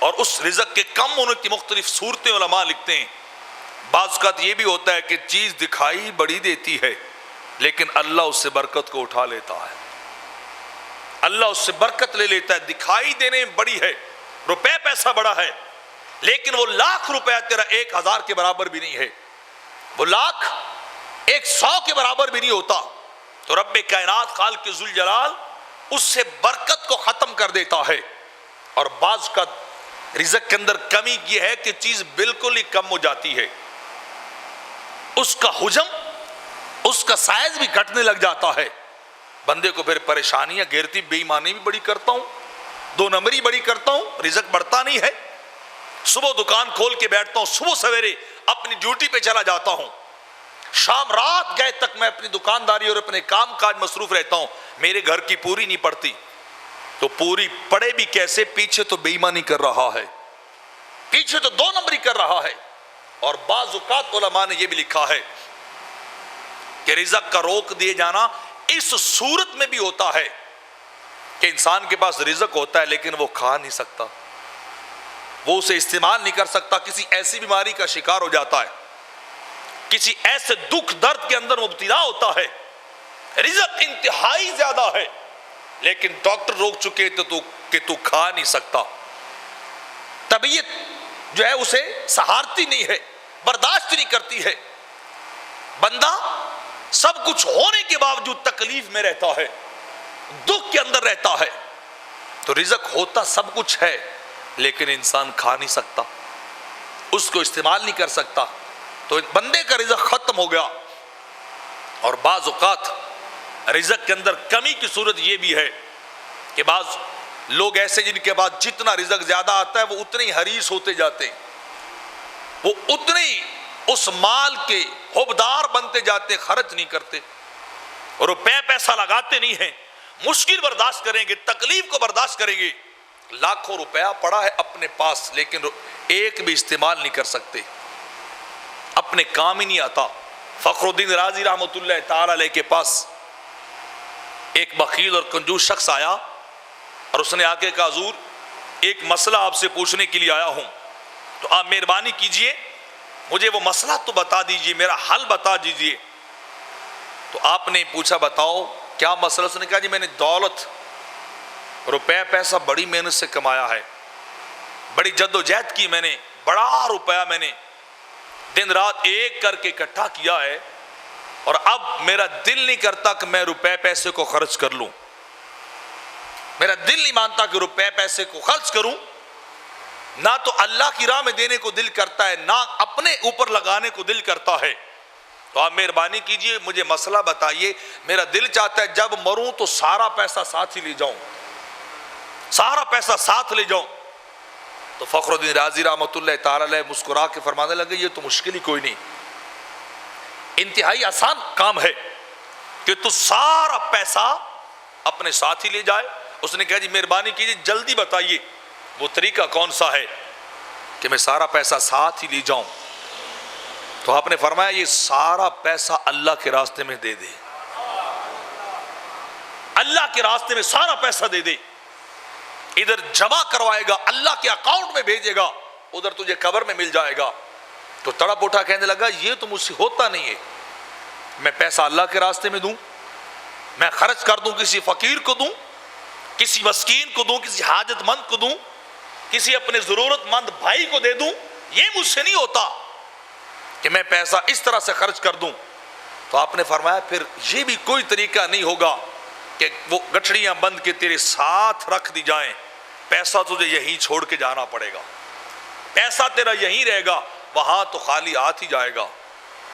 اور اس رزق کے کم ہونے کی مختلف صورتیں علماء لکھتے ہیں۔ بعض اوقات یہ بھی ہوتا ہے کہ چیز دکھائی بڑی دیتی ہے لیکن اللہ اس سے برکت کو اٹھا لیتا ہے، اللہ اس سے برکت لے لیتا ہے۔ دکھائی دینے میں بڑی ہے، روپے پیسہ بڑا ہے، لیکن وہ لاکھ روپے تیرا 1000 کے برابر بھی نہیں ہے، وہ لاکھ 100 کے برابر بھی نہیں ہوتا۔ تو رب کائنات خالق ذوالجلال اس سے برکت کو ختم کر دیتا ہے۔ اور بعض کا رزق کے اندر کمی یہ ہے کہ چیز بالکل ہی کم ہو جاتی ہے، اس کا حجم، اس کا سائز بھی گھٹنے لگ جاتا ہے، بندے کو پھر پریشانیاں گھیرتی، بے ایمانی بھی بڑی کرتا ہوں، 2 نمبری بڑی کرتا ہوں، رزق بڑھتا نہیں ہے۔ صبح دکان کھول کے بیٹھتا ہوں، صبح سویرے اپنی ڈیوٹی پہ چلا جاتا ہوں، شام رات گئے تک میں اپنی دکانداری اور اپنے کام کاج مصروف رہتا ہوں، میرے گھر کی پوری نہیں پڑتی، تو پوری پڑے بھی کیسے؟ پیچھے تو بے ایمانی کر رہا ہے، پیچھے تو 2 نمبری کر رہا ہے۔ اور بعض اوقات علماء نے یہ بھی لکھا ہے کہ رزق کا روک دیے جانا اس صورت میں بھی ہوتا ہے کہ انسان کے پاس رزق ہوتا ہے لیکن وہ کھا نہیں سکتا، وہ اسے استعمال نہیں کر سکتا، کسی ایسی بیماری کا شکار ہو جاتا ہے، کسی ایسے دکھ درد کے اندر مبتلا ہوتا ہے، رزق انتہائی زیادہ ہے لیکن ڈاکٹر روک چکے کہ تو کھا نہیں سکتا، طبیعت جو ہے اسے سہارتی نہیں ہے، برداشت نہیں کرتی ہے، بندہ سب کچھ ہونے کے باوجود تکلیف میں رہتا ہے، دکھ کے اندر رہتا ہے۔ تو رزق ہوتا سب کچھ ہے لیکن انسان کھا نہیں سکتا، اس کو استعمال نہیں کر سکتا، تو بندے کا رزق ختم ہو گیا۔ اور بعض اوقات رزق کے اندر کمی کی صورت یہ بھی ہے کہ بعض لوگ ایسے جن کے پاس جتنا رزق زیادہ آتا ہے وہ اتنے ہی حریص ہوتے جاتے ہیں، وہ اتنے ہی اس مال کے حبدار بنتے جاتے، خرچ نہیں کرتے، اور روپے پیسہ لگاتے نہیں ہیں، مشکل برداشت کریں گے، تکلیف کو برداشت کریں گے، لاکھوں روپیہ پڑا ہے اپنے پاس لیکن ایک بھی استعمال نہیں کر سکتے، اپنے کام ہی نہیں آتا۔ فخر الدین رازی رحمۃ اللہ تعالی علیہ کے پاس ایک بخیل اور کنجوس شخص آیا اور اس نے آ کے کہا حضور ایک مسئلہ آپ سے پوچھنے کے لیے آیا ہوں، تو آپ مہربانی کیجئے مجھے وہ مسئلہ تو بتا دیجئے، میرا حل بتا دیجئے۔ تو آپ نے پوچھا بتاؤ کیا مسئلہ؟ اس نے کہا جی میں نے دولت، روپے پیسہ بڑی محنت سے کمایا ہے، بڑی جد و جہد کی، میں نے بڑا روپیہ میں نے دن رات ایک کر کے اکٹھا کیا ہے، اور اب میرا دل نہیں کرتا کہ میں روپے پیسے کو خرچ کر لوں، میرا دل نہیں مانتا کہ روپے پیسے کو خرچ کروں، نہ تو اللہ کی راہ میں دینے کو دل کرتا ہے نہ اپنے اوپر لگانے کو دل کرتا ہے۔ تو آپ مہربانی کیجئے مجھے مسئلہ بتائیے، میرا دل چاہتا ہے جب مروں تو سارا پیسہ ساتھ ہی لے جاؤں، سارا پیسہ ساتھ لے جاؤں۔ تو فخر الدین رازی رحمۃ اللہ تعالی علیہ مسکرا کے فرمانے لگے یہ تو مشکل ہی کوئی نہیں، انتہائی آسان کام ہے کہ تو سارا پیسہ اپنے ساتھ ہی لے جائے۔ اس نے کہا جی مہربانی کیجیے جلدی بتائیے وہ طریقہ کون سا ہے کہ میں سارا پیسہ ساتھ ہی لے جاؤں۔ تو آپ نے فرمایا یہ سارا پیسہ اللہ کے راستے میں دے دے، اللہ کے راستے میں سارا پیسہ دے دے، ادھر جمع کروائے گا، اللہ کے اکاؤنٹ میں بھیجے گا، ادھر تجھے قبر میں مل جائے گا۔ تو تڑپ اٹھا کہنے لگا یہ تو مجھ سے ہوتا نہیں ہے، میں پیسہ اللہ کے راستے میں دوں، میں خرچ کر دوں، کسی فقیر کو دوں، کسی مسکین کو دوں، کسی حاجت مند کو دوں، کسی اپنے ضرورت مند بھائی کو دے دوں، یہ مجھ سے نہیں ہوتا کہ میں پیسہ اس طرح سے خرچ کر دوں۔ تو آپ نے فرمایا پھر یہ بھی کوئی طریقہ نہیں ہوگا کہ وہ گٹھڑیاں بند کے تیرے ساتھ رکھ دی جائیں، پیسہ تجھے یہیں چھوڑ کے جانا پڑے گا، پیسہ تیرا یہیں رہے گا، وہاں تو خالی ہاتھ ہی جائے گا۔